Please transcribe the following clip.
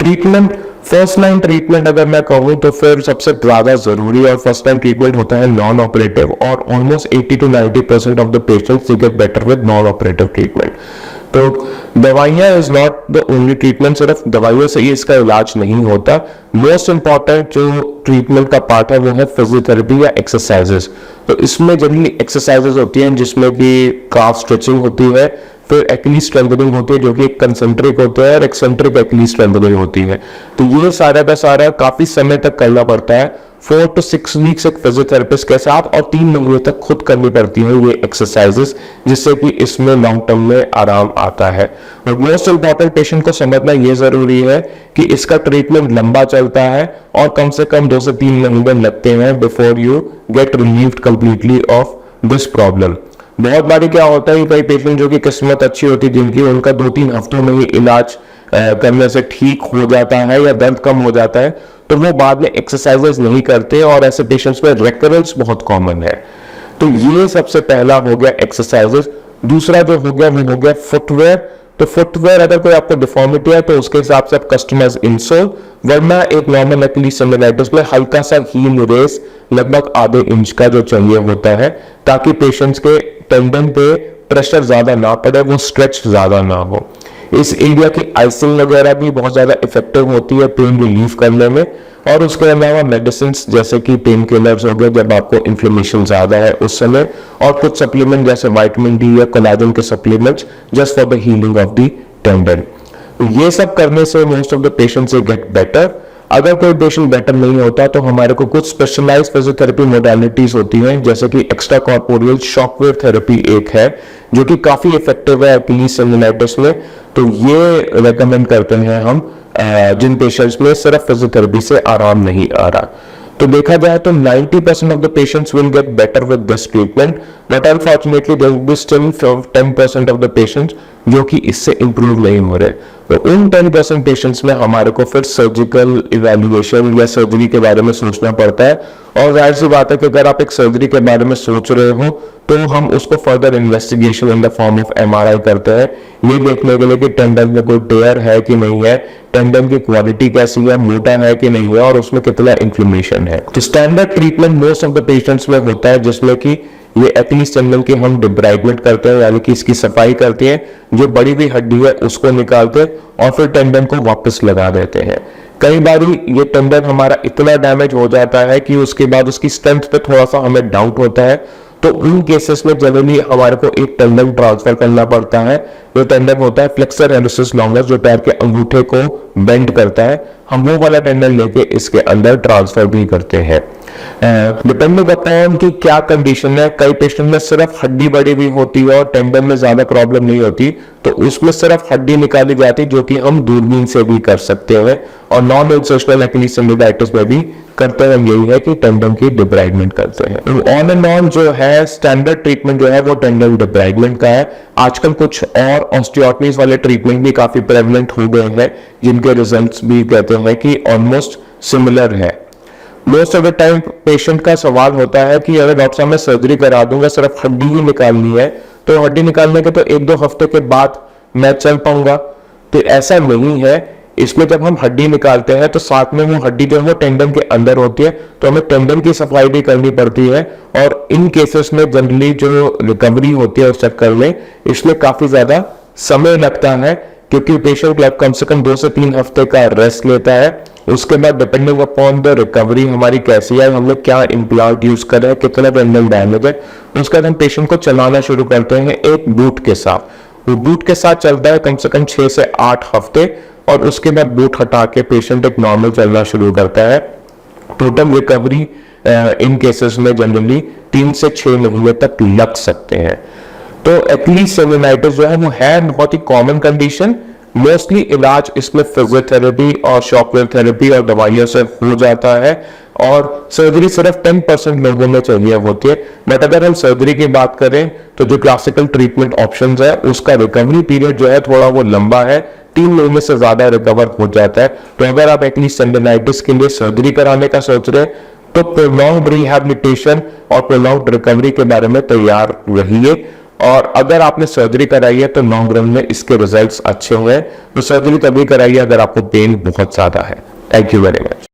Treatment, first line treatment अगर मैं कहूँ तो फिर सबसे ज्यादा जरूरी और फर्स्ट लाइन ट्रीटमेंट होता है नॉन ऑपरेटिव, और almost 80 to 90% of the patients gate better with non operative treatment. तो दवाइयां is not the only treatment, सिर्फ दवाइयों से ही इसका इलाज नहीं होता। मोस्ट इंपॉर्टेंट जो ट्रीटमेंट का पार्ट है वो है फिजियोथेरेपी या एक्सरसाइजेस। तो इसमें जनरली एक्सरसाइजेस होती हैं जिसमें कि काफ स्ट्रेचिंग होती है, फिर एक्ली स्ट्रेंथनिंग होती है जो कि कंसेंट्रिक होता है, और एक्सेंट्रिक एक्ली स्ट्रेंथनिंग होती है। तो ये सारा का सारा काफी समय तक करना पड़ता है, 4 to 6 वीक्स एक फिजियोथेरेपिस्ट के साथ, और 3 महीने तक खुद करनी पड़ती है ये एक्सरसाइजेस, जिससे कि इसमें लॉन्ग टर्म में आराम आता है। और मोस्ट इंपॉर्टेंट पेशेंट को समझना ये जरूरी है कि इसका ट्रीटमेंट लंबा चलता है और कम से कम 2 से 3 महीने लगते हैं before you get relieved completely off this problem. बहुत बारी क्या होता है, कई पेशेंट जो कि किस्मत अच्छी होती है जिनकी, उनका 2-3 हफ्तों में ही इलाज करने से ठीक हो जाता है या दर्द कम हो जाता है, तो वो बाद में एक्सरसाइजेस नहीं करते, और ऐसे पेशेंट्स में रिकरेंस बहुत कॉमन है। तो ये सबसे पहला हो गया एक्सरसाइजेस। दूसरा जो हो गया वो हो गया फुटवेयर। तो फुटवेयर अगर कोई आपको डिफॉर्मिटी है तो उसके हिसाब से आप कस्टमाइज इंसोल, वरना एक नॉर्मल एक्ली सेमिनाइटिस में हल्का सा हील रेस लगभग आधे इंच का जो चाहिए होता है, ताकि पेशेंट्स के टेंडन पे प्रेशर ज्यादा ना पड़े, वो स्ट्रेच ज्यादा ना हो। इस एरिया की आइसिंग वगैरह भी बहुत ज्यादा इफेक्टिव होती है पेन रिलीफ करने में। और उसके अलावा मेडिसिन जैसे कि पेन किलर्स हो गए जब आपको इन्फ्लेमेशन ज्यादा है उस समय, और कुछ सप्लीमेंट जैसे विटामिन डी या कोलाजन के supplements just for the healing of the tendon. ये सब करने से most of the patients get better. अगर कोई पेशेंट बेटर नहीं होता तो हमारे को कुछ स्पेशलाइज्ड फिजियोथेरेपी मोडालिटीज होती हैं, जैसे कि एक्स्ट्रा कॉर्पोरियल शॉकवेव थेरेपी एक है जो कि काफी इफेक्टिव है एक्ली सेमिनाइटिस में। तो ये रेकमेंड करते हैं हम जिन पेशेंट्स में सिर्फ फिजियोथेरेपी से आराम नहीं आ रहा। तो देखा जाए तो 90% of the patients will get better with this treatment, but unfortunately there will be still 10% of the patients जो कि इससे इंप्रूव नहीं हो रहे। तो उन 10% पेशेंट्स में हमारे को फिर सर्जिकल इवैल्यूएशन या सर्जरी के बारे में सोचना पड़ता है। और जाहिर सी बात है कि अगर आप एक सर्जरी के बारे में सोच रहे हो तो हम उसको further investigation in the form of MRI करते हैं, ये देखने के लिए कि टेंडन में कोई टेयर है कि नहीं है, टेंडन की क्वालिटी कैसी है, मोटा है कि नहीं है, और उसमें कितना इन्फ्लेमेशन है। तो standard treatment most of the patients में होता है जिसमें कि ये एक्लीस टेंडन की हम डिब्राइडमेंट करते हैं, यानी कि इसकी सफाई करते हैं, जो बड़ी हुई हड्डी है उसको निकालते हैं और फिर टेंडन को वापस लगा देते हैं। कई बार ये टेंडन हमारा इतना डैमेज हो जाता है कि उसके बाद उसकी स्ट्रेंथ पे थोड़ा सा हमें डाउट होता है, तो उन केसेस में जनरली हमारे को एक टेंडन ट्रांसफर करना पड़ता है। जो टेंडन होता है फ्लेक्सर हेलिसिस लॉन्गस, जो पैर के अंगूठे को बेंड करता है, हम वो वाला टेंडन लेके इसके अंदर ट्रांसफर भी करते हैं। डिपेंडिंग अपॉन कि क्या कंडीशन है, कई पेशेंट में सिर्फ हड्डी बड़ी हुई होती है और टेंडन में ज्यादा प्रॉब्लम नहीं होती, तो उसमें सिर्फ हड्डी निकाली जाती जो कि हम दूरबीन से भी कर सकते हैं। और नॉन इंसर्शनल एक्ली सेमिनाइटिस में भी करते हैं यही है कि टेंडन की डिब्राइडमेंट करते हैं। ऑन एंड ऑन जो है स्टैंडर्ड ट्रीटमेंट जो है वो टेंडन डिब्राइडमेंट का है। आजकल कुछ और ऑस्टियोटमीज वाले ट्रीटमेंट भी काफी प्रेवलेंट हो गए हैं, जिनके रिजल्ट्स भी कहते हैं कि ऑलमोस्ट सिमिलर है। Most of the time patient का सवाल होता है कि अगर डॉक्टर साहब मैं सर्जरी करा दूंगा, सिर्फ हड्डी ही निकालनी है, तो हड्डी निकालने के तो 1-2 हफ्ते के बाद मैं चल पाऊंगा। तो ऐसा नहीं है, इसमें जब हम हड्डी निकालते हैं तो साथ में वो हड्डी जो है टेंडन के अंदर होती है, तो हमें टेंडन की सफाई भी करनी पड़ती है। और इन केसेस में जनरली जो रिकवरी होती है उस चक्कर में इसमें काफी ज्यादा समय लगता है, क्योंकि पेशेंट कम से कम 2 से 3 हफ्ते का रेस्ट लेता है। उसके बाद डिपेंडिंग अपॉन द रिकवरी हमारी कैसी है, हम लोग क्या इम्प्लांट यूज कर रहे हैं, कितना टेंडन डैमेज है, उसके बाद हम पेशेंट को चलाना शुरू करते हैं एक बूट के साथ। वो बूट के साथ चलता है कम से कम 6 से 8 हफ्ते, और उसके बाद बूट हटा के पेशेंट एक नॉर्मल चलना शुरू करता है। टोटल रिकवरी इन केसेस में जनरली 3 से 6 महीने तक लग सकते हैं। तो एक्ली सेमिनाइटिस जो है वो है बहुत ही कॉमन कंडीशन। मोस्टली इलाज इसमें फिजियोथेरेपी और शॉकवेव थेरेपी और दवाइयों से हो जाता है, और सर्जरी सिर्फ 10% लोगों में चाहिए होती है। बट अगर हम सर्जरी की बात करें तो जो क्लासिकल ट्रीटमेंट ऑप्शंस है उसका रिकवरी पीरियड जो है थोड़ा वो लंबा है, 3 महीने से ज्यादा रिकवर हो जाता है। तो अगर आप एक्ली सेंडेनाइटिस के लिए सर्जरी कराने का सोच रहे हैं तो प्रोलॉन्ग्ड रिहैबिलिटेशन और प्रोलॉन्ग्ड रिकवरी के बारे में तैयार रहिए। और अगर आपने सर्जरी कराई है तो लॉन्ग रन में इसके रिजल्ट्स अच्छे हुए हैं। तो सर्जरी तभी कराइए अगर आपको पेन बहुत ज्यादा है। Thank you very much.